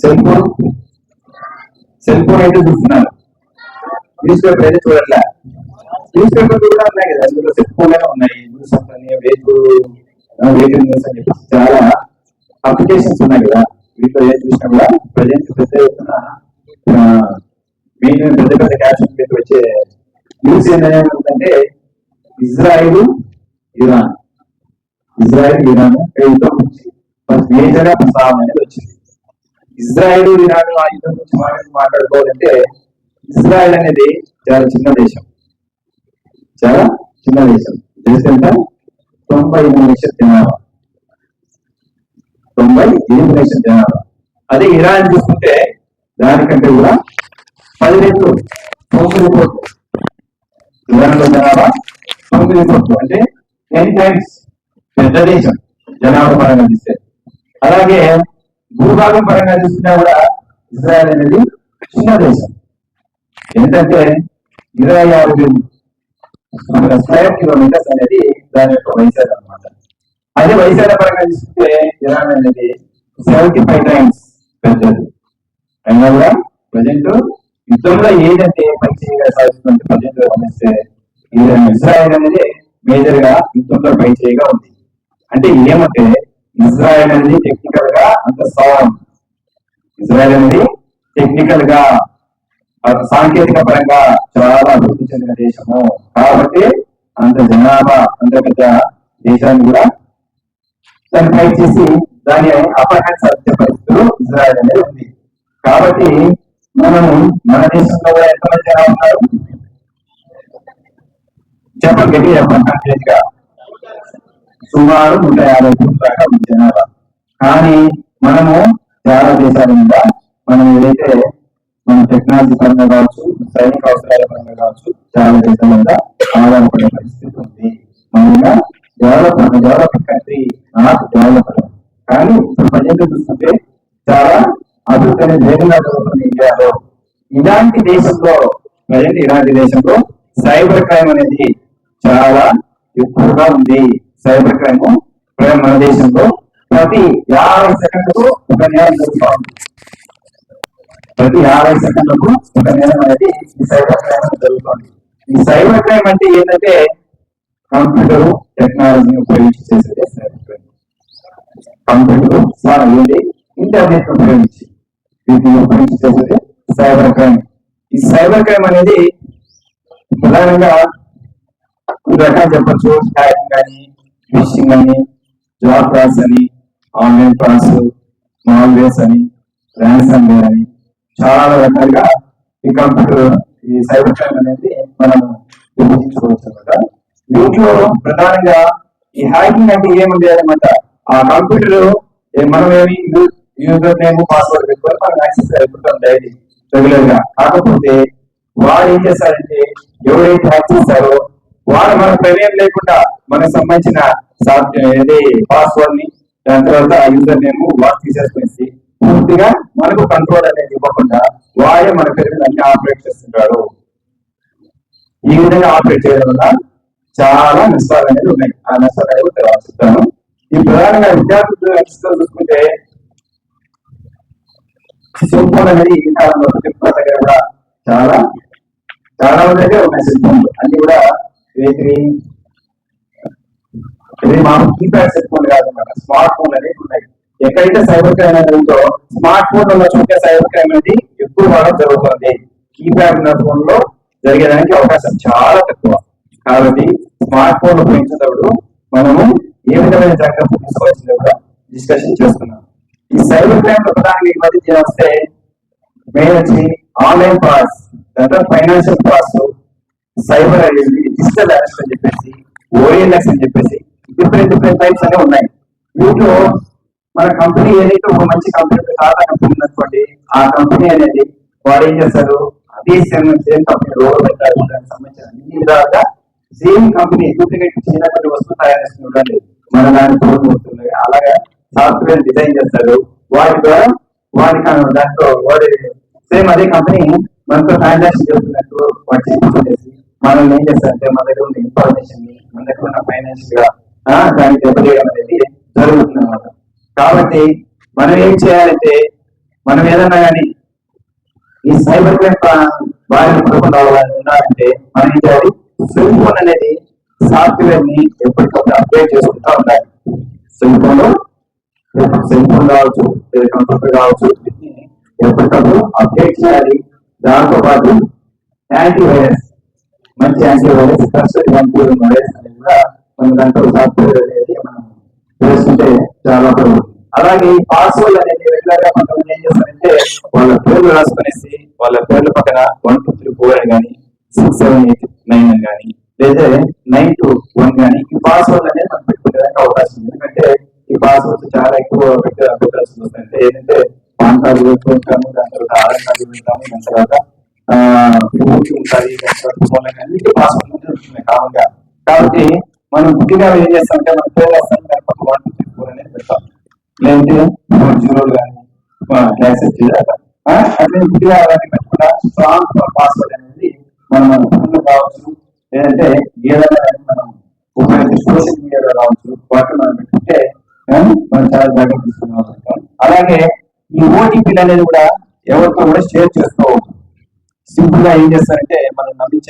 Cell phone అయితే చూస్తున్నారు, news paper అయితే చూడట్లే. న్యూస్ పేపర్ కూడా ఉన్నాయి కదా, అందులో సెల్ ఫోన్ ఉన్నాయి, న్యూస్ అని వెయిటింగ్ న్యూస్ అని చెప్పి చాలా అప్లికేషన్స్ ఉన్నాయి కదా. వీటిలో ఏం చూసినా కూడా ప్రజెంట్ పెద్ద ఎత్తున పెద్ద పెద్ద క్యాప్షన్ పెట్టి వచ్చే న్యూస్ ఏంటంటే ఇజ్రాయిల్ ఇరాన్ యుద్ధం నుంచి మేజర్ గా ప్రస్తావన అనేది వచ్చింది. ఇజ్రాయిల్ ఇరాన్ ఆ యుద్ధం గురించి మాట్లాడుకోవాలంటే ఇజ్రాయిల్ అనేది చాలా చిన్న దేశం. దేశం 98 లక్షల జనాభా. 98 లక్షల జనాభా. అదే ఇరాన్ చూసుకుంటే దానికంటే కూడా 10 రెట్లు 9 కోట్లు. ఇరాన్ లో జనాభా 9 కోట్లు, అంటే 10 times పెద్ద దేశం జనాభా పరంగా చూస్తే. అలాగే భూభాగం పరంగా చూసినా కూడా ఇజ్రాయెల్ అనేది చిన్న దేశం. ఏంటంటే 26,000 స్క్వేర్ కిలోమీటర్స్ అనేది దాని యొక్క వైశాల్యం అనమాట. అదే వైశాల్య పరంగా చూస్తే ఇరాన్ అనేది 75 times పెద్దది. అయినా కూడా ప్రజెంట్ యుద్ధంలో ఏదైతే పై చేయగా సాధిస్తుందంటే ప్రజెంట్ గమనిస్తే ఇజ్రాయెల్ అనేది మేజర్ గా యుద్ధంలో పై చేయగా ఉంది. అంటే ఏమంటే ఇజ్రాయెల్ అనేది టెక్నికల్ గా అంత స్ట్రాంగ్, ఇజ్రాయెల్ అనేది టెక్నికల్ గా సాంకేతిక పరంగా చాలా అభివృద్ధి చెందిన దేశము. కాబట్టి అంత జనాభా అంత పెద్ద దేశాన్ని కూడా దాన్ని ఫైట్ చేసి దాని అపహరణ సాధించే పరిస్థితులు ఇజ్రాయెల్ అనేది ఉంది. కాబట్టి మనము మన దేశంలో కూడా ఎంతమంది జనాభా ఉన్నారు చెప్పండి, గట్టి చెప్పండి. కంప్లీట్ సుమారు 150 కోట్ల దాకా ఉంది జనాభా. కానీ మనము చాలా దేశాల మీద మనం ఏదైతే మన టెక్నాలజీ పరంగా కావచ్చు, సైనిక అవసరాల పరంగా కావచ్చు, చాలా దేశాల మీద ఆధారపడే పరిస్థితి ఉంది. మనగా డెవలప్డ్ కంట్రీ, నాట్ డెవలప్డ్. కానీ ఇప్పుడు ప్రజెంట్ చూస్తుంటే చాలా అభివృద్ధి అనేది వేగంగా జరుగుతుంది ఇండియాలో. ఇలాంటి దేశంలో సైబర్ క్రైమ్ అనేది చాలా ఎక్కువగా ఉంది. సైబర్ క్రైమ్ మన దేశంలో ప్రతి 50 సెకండ్లకు ఒక నేరం జరుగుతూ ఉంది. ప్రతి 50 సెకండ్లకు ఒక నేరం అనేది ఈ సైబర్ క్రైమ్ జరుగుతుంది. ఈ సైబర్ క్రైమ్ అంటే ఏంటంటే కంప్యూటర్ టెక్నాలజీని ఉపయోగించి చేసేదే సైబర్ క్రైమ్. కంప్యూటర్ ఇంటర్నెట్ ఉపయోగించి వీటిని ఉపయోగించి చేసేదే సైబర్ క్రైమ్. ఈ సైబర్ క్రైమ్ అనేది ప్రధానంగా రకాలు చెప్పచ్చు. హ్యాకింగ్ అని, ఫిషింగ్ అని, జాబ్ క్రాస్ అని, ఆన్లైన్ క్లాస్, మాల్వేర్స్ అని, ర్యాన్సమ్ వేర్ అని చాలా రకాలుగా ఈ కంప్యూటర్ ఈ సైబర్ క్రైమ్ అనేది మనం విభజించుకోవచ్చు అనమాట. వీటిలో ప్రధానంగా ఈ హ్యాకింగ్ అంటే ఏముంది అనమాట, ఆ కంప్యూటర్ మనం ఏమి యూజర్ నేమ్ పాస్వర్డ్ పెట్టుకొని మనం యాక్సెస్ అయిపోతాం డైలీ రెగ్యులర్ గా. కాకపోతే వాడు ఏం చేస్తారంటే ఎవరైతే హ్యాక్ చేస్తారో వాడు మన ప్రమేయం లేకుండా మనకు సంబంధించిన పాస్వర్డ్ ని, దాని తర్వాత యూజర్ నేమ్ వాడు తీసేసుకుని పూర్తిగా మనకు కంట్రోల్ అనేది ఇవ్వకుండా వాడే మన పేరు అన్ని ఆపరేట్ చేస్తుంటాడు. ఈ విధంగా ఆపరేట్ చేయడం వల్ల చాలా నష్టాలు అనేది ఉన్నాయి. ఆ నష్టాలు అనేది చెప్తాను. ఈ ప్రధానంగా విద్యార్థులు చూసుకుంటే సెల్ ఫోన్ అనేది ఈ కాలంలో దగ్గర కూడా చాలా మంది దగ్గర ఉన్నాయి సెల్ ఫోన్లు. అన్ని కూడా మామూలు కీప్యాడ్ సెల్ ఫోన్ కాదన్నమాట, స్మార్ట్ ఫోన్ అనేది ఉన్నాయి. ఎక్కడైతే సైబర్ క్రైమ్ అనేది ఉందో స్మార్ట్ ఫోన్లలో చూసే సైబర్ క్రైమ్ అనేది ఎక్కువ వాడడం జరుగుతుంది. కీప్యాడ్ ఉన్న ఫోన్ లో జరిగేదానికి అవకాశం చాలా తక్కువ. కాబట్టి స్మార్ట్ ఫోన్ ఉపయోగించేటప్పుడు మనము ఏ విధమైన జాగ్రత్తలు తీసుకోవాల్సిందో కూడా డిస్కషన్ చేస్తున్నాం. ఈ సైబర్ క్రైమ్ లో ప్రధానంగా ఈ మధ్య వస్తే మెయిన్ వచ్చి ఆన్లైన్ ఫ్రాడ్స్, తర్వాత financial frauds, cyber digital arrest అని చెప్పేసి, ఓఎల్ఎక్స్ అని చెప్పేసి డిఫరెంట్ టైప్స్ అనేవి ఉన్నాయి. వీటిలో మన కంపెనీ ఏదైతే ఒక మంచి కంపెనీ టాటా కంపెనీ ఉందనుకోండి, ఆ కంపెనీ అనేది వాడు ఏం చేస్తారు, అదే సేమ్ కంపెనీ రోడ్ పెట్టాలి, దానికి సంబంధించిన అన్ని విధాలుగా సేమ్ కంపెనీ డూప్లికేట్ చిన్నటువంటి వస్తువు తయారు చేస్తుండీ మన దాని ఫోన్ వస్తుంది. అలాగే సాఫ్ట్వేర్ డిజైన్ చేస్తారు, వాటి ద్వారా దాంట్లో వాడి సేమ్ అదే కంపెనీ మనతో ట్రాన్సాక్షన్ చేస్తున్నట్టు వాటి చేసి మనల్ని ఏం చేస్తారంటే మన దగ్గర ఉన్న ఇన్ఫర్మేషన్ ని, మన దగ్గర ఉన్న ఫైనాన్షియల్ గా దానికి దెబ్బతీయడం అనేది జరుగుతుంది అన్నమాట. కాబట్టి మనం ఏం చేయాలంటే మనం ఏదన్నా కానీ ఈ సైబర్ క్రైమ్ బారిన పడకుండా ఉండాలంటే మనం ఏం చేయాలి? సెల్ ఫోన్ అనేది సాఫ్ట్వేర్ ని ఎప్పటికప్పుడు అప్డేట్ చేసుకుంటూ ఉండాలి. సెల్ ఫోన్ కావచ్చు, కంప్యూటర్ కావచ్చు, ఎప్పటికప్పుడు అప్డేట్ చేయాలి. దాంతో పాటు యాంటీవైరస్, మంచి యాంటీవైరస్, ట్రస్టెడ్ యాంటీవైరస్ అనేది కూడా మన దాంట్లో సాఫ్ట్వేర్ అనేది మనం వేస్తుంటే చాలా బాగుంటుంది. అలాగే ఈ పాస్వర్డ్ అనేది రెగ్యులర్ గా కొంతమంది ఏం చేస్తారంటే వాళ్ళ పేర్లు రాసుకునేసి వాళ్ళ పేర్ల పక్కన 1 2 3 4 అని కానీ 6 7 8 9 అని కానీ లేదా 9 to 1 కానీ ఈ పాస్వర్డ్ అనేది మనం పెట్టుకునేదానికి అవకాశం ఉంది. ఎందుకంటే ఈ పాస్వర్డ్ చాలా ఎక్కువ పెట్టాల్సి వస్తుంది. ఏంటంటే పాన్ కార్డు పెట్టుకుంటాము, దాని తర్వాత ఆధార్ కార్డు పెడతాము, దాని తర్వాత ఉంటుంది, అన్నిటి పాస్వర్డ్ ఉంటున్నాయి కామన్ గా. కాబట్టి మనం గుడ్డిగా ఏం చేస్తామంటే మన పేరు రాస్తాం, దాని పక్క 1 2 3 4 అనేది పెడతాం. లేదంటే 4 జీరోలు కానీ యాక్సెస్ చేయాలి. అట్లే గుడ్డిగా పెట్టుకున్న స్ట్రాంగ్ పాస్వర్డ్ అనేది మనం కావచ్చు, లేదంటే ఏదైనా మనం ఉపయోగించే సోషల్ మీడియాలో కావచ్చు, వాటిని మనం పెట్టుకుంటే మనం చాలా జాగ్రత్త తీసుకున్నాం. అలాగే ఈ ఓటీపీలు అనేది కూడా ఎవరితో కూడా షేర్ చేసుకోవచ్చు. సింపుల్ గా ఏం చేస్తారంటే మనం నమ్మించే